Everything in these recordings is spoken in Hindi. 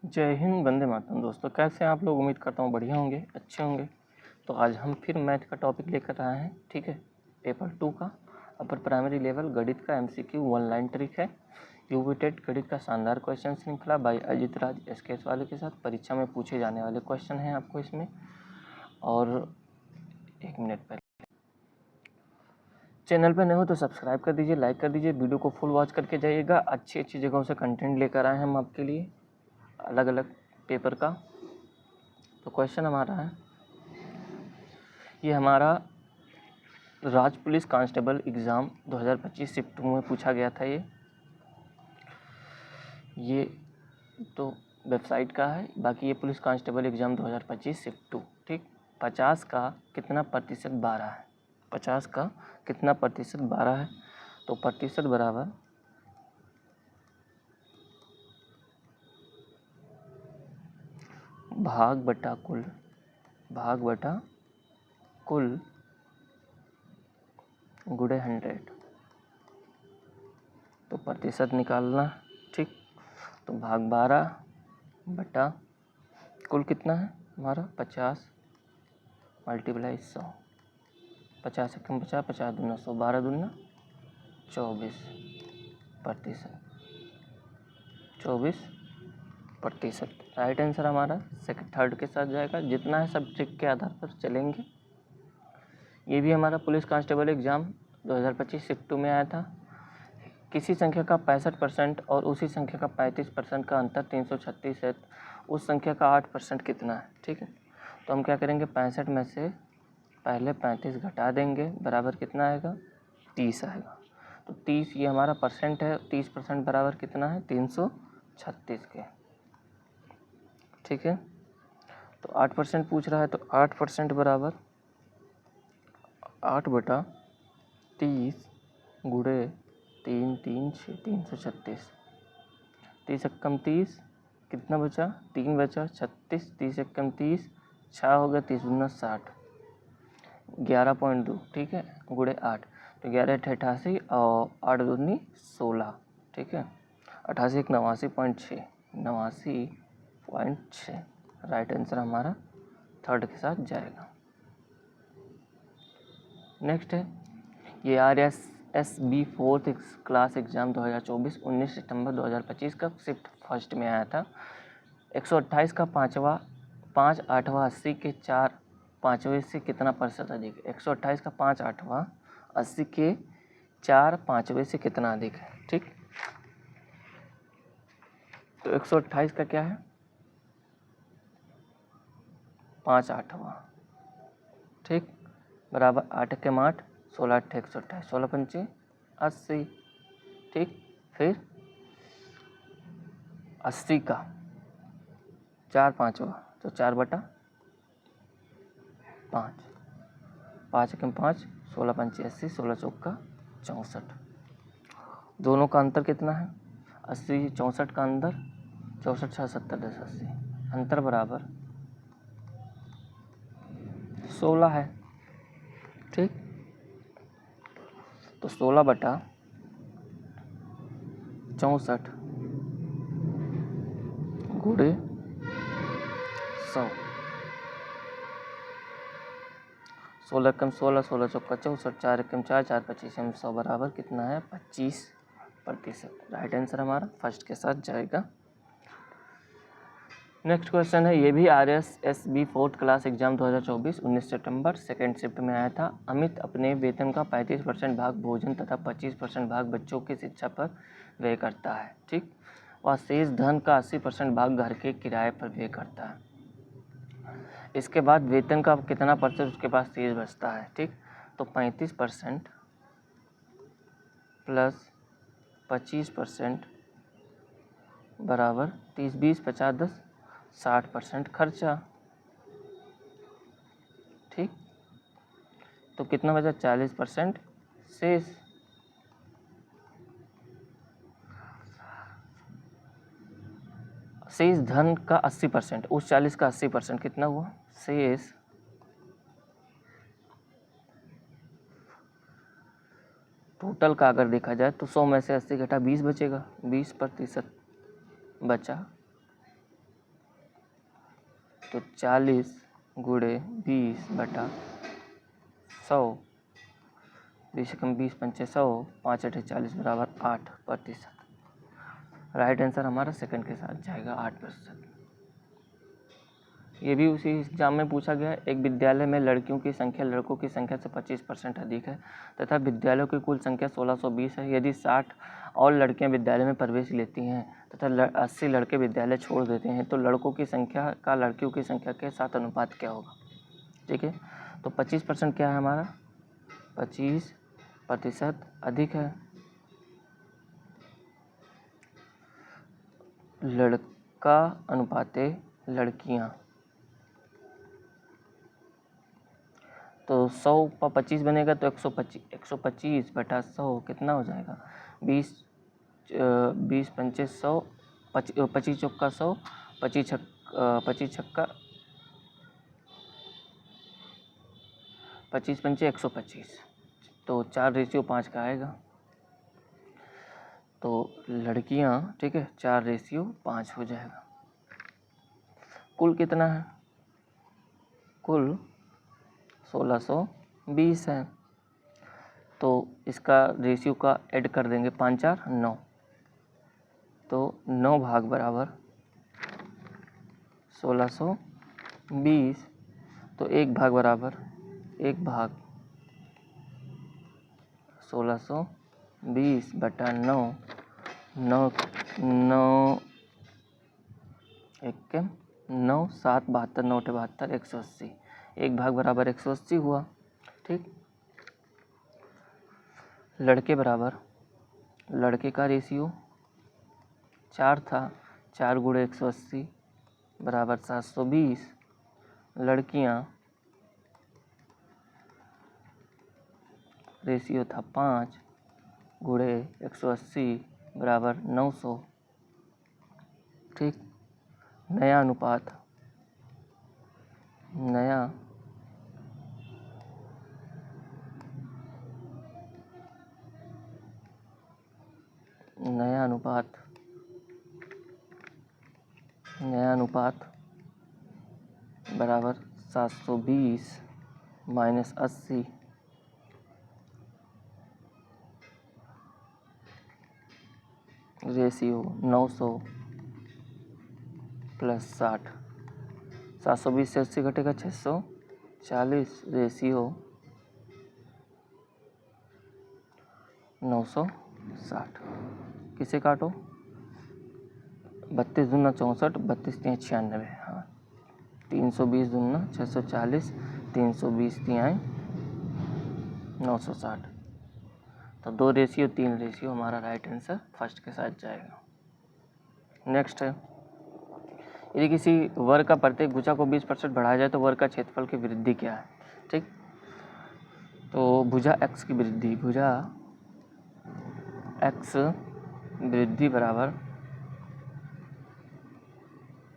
जय हिंद, वंदे मातरम। दोस्तों, कैसे हैं आप लोग? उम्मीद करता हूँ बढ़िया होंगे, अच्छे होंगे। तो आज हम फिर मैथ का टॉपिक लेकर आए हैं। ठीक है, पेपर 2 का अपर प्राइमरी लेवल गणित का MCQ 1 लाइन ट्रिक है। यूवी टेट गणित का शानदार क्वेश्चन श्रृंखला बाई अजित राज SKS वाले के साथ परीक्षा में पूछे जाने वाले क्वेश्चन हैं आपको इसमें। और एक मिनट पहले चैनल पर नहीं हो तो सब्सक्राइब कर दीजिए, लाइक कर दीजिए, वीडियो को फुल वॉच करके जाइएगा। अच्छी अच्छी जगहों से कंटेंट लेकर आए हैं हम आपके लिए, अलग अलग पेपर का। तो क्वेश्चन हमारा है, ये हमारा राज्य पुलिस कांस्टेबल एग्ज़ाम 2025 शिफ्ट 2 में पूछा गया था। ये तो वेबसाइट का है। बाकी ये पुलिस कांस्टेबल एग्ज़ाम 2025 शिफ्ट 2। ठीक, 50 का कितना प्रतिशत 12 है? 50 का कितना प्रतिशत 12 है? तो प्रतिशत बराबर भाग बटा कुल गुणे 100। तो प्रतिशत निकालना। ठीक, तो भाग 12 बटा कुल कितना है हमारा 50 मल्टीप्लाई 100। 50 एकम 50, 50 दूना 100, 12 दूना 24 प्रतिशत। 24%। राइट आंसर हमारा थर्ड के साथ जाएगा। जितना है सब ट्रिक के आधार पर चलेंगे। ये भी हमारा पुलिस कांस्टेबल एग्ज़ाम 2025 शिफ्ट 2 में आया था। किसी संख्या का 65% और उसी संख्या का 35% का अंतर 336 है। उस संख्या का 8% कितना है? ठीक है, तो हम क्या करेंगे, 65 में से पहले 35 घटा देंगे, बराबर कितना आएगा? 30 आएगा। तो 30 ये हमारा परसेंट है। 30% बराबर कितना है? 336 के। ठीक है, तो 8% पूछ रहा है, तो 8% बराबर 8 बटा 30 गुणे 3 3 6 336। 30 एकम 30 कितना बचा? 3 बचा, 36। 30 एकम 30, 6 हो गया, 30 दूना 60, 11.2। ठीक है, गुणे 8, तो 11 88 और 8 दूनी 16। ठीक है, 88 एक 89.6, 89.6। राइट आंसर हमारा थर्ड के साथ जाएगा। नेक्स्ट है, ये RSSB 4th क्लास एग्ज़ाम 2024 19 सितंबर 2025 का शिफ्ट फर्स्ट में आया था। 128 का 5 8वां 80 के 4 5वें से कितना प्रतिशत अधिक है? 128 का 5 8वां 80 के 4 5वें से कितना अधिक है? ठीक, तो 128 का क्या है? 5 8वां। ठीक, बराबर 8 के 8 16 8 128, 16 पंचे 80। ठीक, फिर 80 का 4 5वां, तो 4 बटा 5, 5 एकम 5 16 पंचे 80, 16 चौका 64। दोनों का अंतर कितना है? 80 64 का अंतर 64 6 70 10 80, अंतर बराबर 16 है। ठीक, तो 16 बटा 64 गुणे 100। 16 एकम 16, 16 चौका 64, 4 एकम 4 4 25 100 बराबर कितना है? 25%। राइट आंसर हमारा फर्स्ट के साथ जाएगा। नेक्स्ट क्वेश्चन है, ये भी RSSB 4th क्लास एग्जाम 2024 19 सितंबर सेकेंड शिफ्ट में आया था। अमित अपने वेतन का 35% भाग भोजन तथा 25% भाग बच्चों की शिक्षा पर व्यय करता है। ठीक, वह शेष धन का 80% भाग घर के किराए पर व्यय करता है। इसके बाद वेतन का कितना प्रतिशत उसके पास शेष बचता है? ठीक, तो 35% प्लस 25% बराबर 30 20 50 10 60% खर्चा। ठीक, तो कितना बचा? 40% शेष। शेष धन का 80%, उस 40 का 80% कितना हुआ? शेष टोटल का अगर देखा जाए तो 100 में से 80 घटा 20 बचेगा, 20% बचा। तो 40 गुणे 20/100, 20 से कम 20 पंचे 100, 5 अठे 40 बराबर 8%। राइट आंसर हमारा सेकंड के साथ जाएगा 8%। ये भी उसी एग्जाम में पूछा गया है। एक विद्यालय में लड़कियों की संख्या लड़कों की संख्या से 25% अधिक है तथा विद्यालयों की कुल संख्या 1620 है। यदि 60 और लड़कियां विद्यालय में प्रवेश लेती हैं तथा 80 लड़के विद्यालय छोड़ देते हैं तो लड़कों की संख्या का लड़कियों की संख्या के साथ अनुपात क्या होगा। ठीक है, तो 25% क्या है हमारा, 25% अधिक है। लड़का अनुपाते लड़कियां, तो 100 पर 25 बनेगा तो 125/100 कितना हो जाएगा, 20 पंचे 100, 25 चौका 100, 25 छक्का 25 पंचे 125, तो 4:5 का आएगा। तो लड़कियां, ठीक है, 4:5 हो जाएगा। कुल कितना है, कुल 1620 है। तो इसका रेशियो का ऐड कर देंगे, 5 4 9, तो 9 भाग बराबर 1620, तो 1 भाग बराबर 1 भाग 1620/9, 9 7 72, 9 72, 180, 1 भाग बराबर 180 हुआ। ठीक, लड़के बराबर, लड़के का रेशियो 4 था, 4 गुणे 180 बराबर 720। लड़कियां रेशियो था 5 गुणे 180 बराबर 900। ठीक, नया अनुपात, नया अनुपात बराबर 720 माइनस 80 रेशियो 900 प्लस 60, 720 से 80 घटेगा 640, रेशियो 960। किसे काटो, 32 दूना 64, 32 तिहाई 96, हाँ, 320 दूना 640, 320 तिहाई 960। तो 2 रेशियो 3 रेशियो हमारा राइट आंसर फर्स्ट के साथ जाएगा। नेक्स्ट है, यदि किसी वर्ग का प्रत्येक भुजा को 20% बढ़ाया जाए तो वर्ग का क्षेत्रफल की वृद्धि क्या है। ठीक, तो भुजा x की वृद्धि, भुजा x वृद्धि बराबर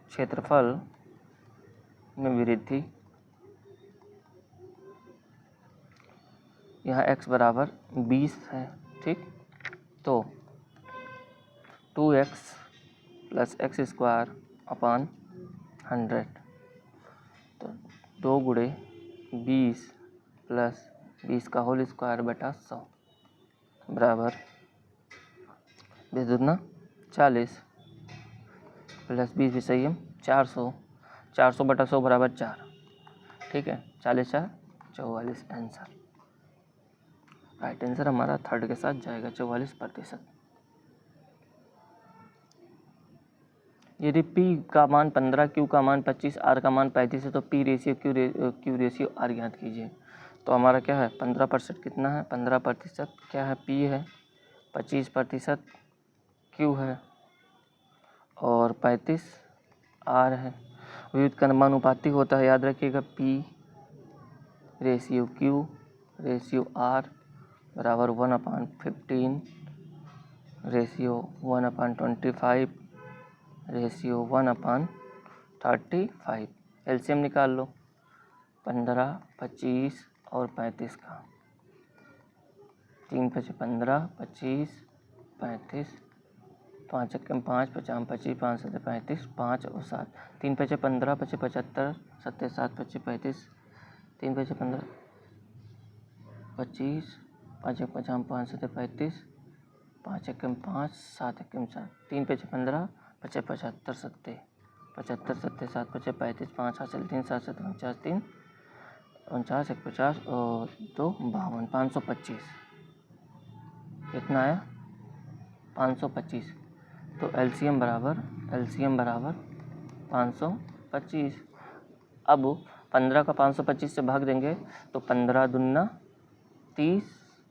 क्षेत्रफल में वृद्धि, यहाँ x बराबर 20 है। ठीक, तो 2x plus x square upon 100, तो 2 गुणे 20 प्लस 20 का होल स्क्वायर बटा 100 बराबर 20 दूना 40 प्लस 20 भी सही है 400, 400/100 बराबर 4। ठीक है, 40 4 44 आंसर। राइट आंसर हमारा थर्ड के साथ जाएगा 44%। यदि P का मान 15, Q का मान 25, R का मान 35 है तो P ratio Q ratio R ज्ञात कीजिए। तो हमारा क्या है, 15% कितना है, 15% क्या है, P है, 25% Q है और 35 R है। व्युत्क्रमानुपाती होता है, याद रखिएगा, P ratio Q ratio R बराबर 1/15 रेशियो 1/25 रेशियो 1/35। एलसीएम निकाल लो, 15, 25 और 35 का, 3 × 5 = 15, 25, 35, 5 एकम 5, 50 25, 5 7 35, 5 और 7, 3 5 15, 5 75, 7 7 25 35, 3 5 15 25, 5 1 50, 5 7 35, 5 एकम 5, 7 एकम 7, 3 5 15, 5 75 7 75 7 7 5 35, 5 हासिल 3 7 7 49 3 49 1 50 और 2 52, 525 कितना आया 525। तो एलसीएम बराबर 525। अब 15 का 525 से भाग देंगे तो 15 दूना 30,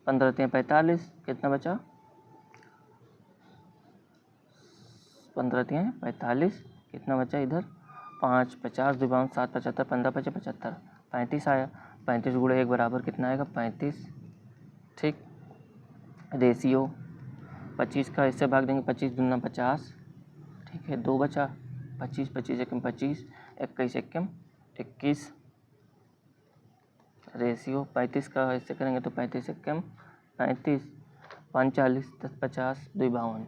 15 3 45, कितना बचा 15 3 45, कितना बचा इधर 5 50 2 7 75 15 5 75 35 आया। 35 गुणे 1 बराबर कितना आएगा 35। ठीक, रेशियो 25 का इससे भाग देंगे 25 दूना 50, ठीक है 2 बचा 25 25 एकम 25, 21 एकम 21। रेशियो 35 का इससे करेंगे तो 35 एकम 35, 45 10 50 2 52,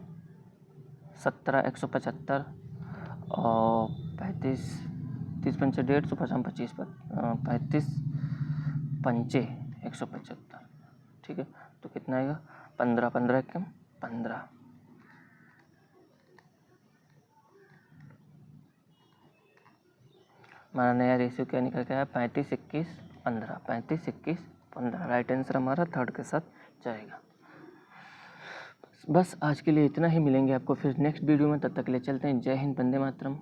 17 175 और 35 30 पंचे 150, 50 25 35 पंचे 175। ठीक है, तो कितना आएगा 15 15 एकम 15। हमारा नया रेशियो क्या निकल के आया 35 21 15, 35 21 15। राइट आंसर हमारा थर्ड के साथ जाएगा। बस आज के लिए इतना ही, मिलेंगे आपको फिर नेक्स्ट वीडियो में, तब तक के लिए चलते हैं। जय हिंद, वंदे मातरम।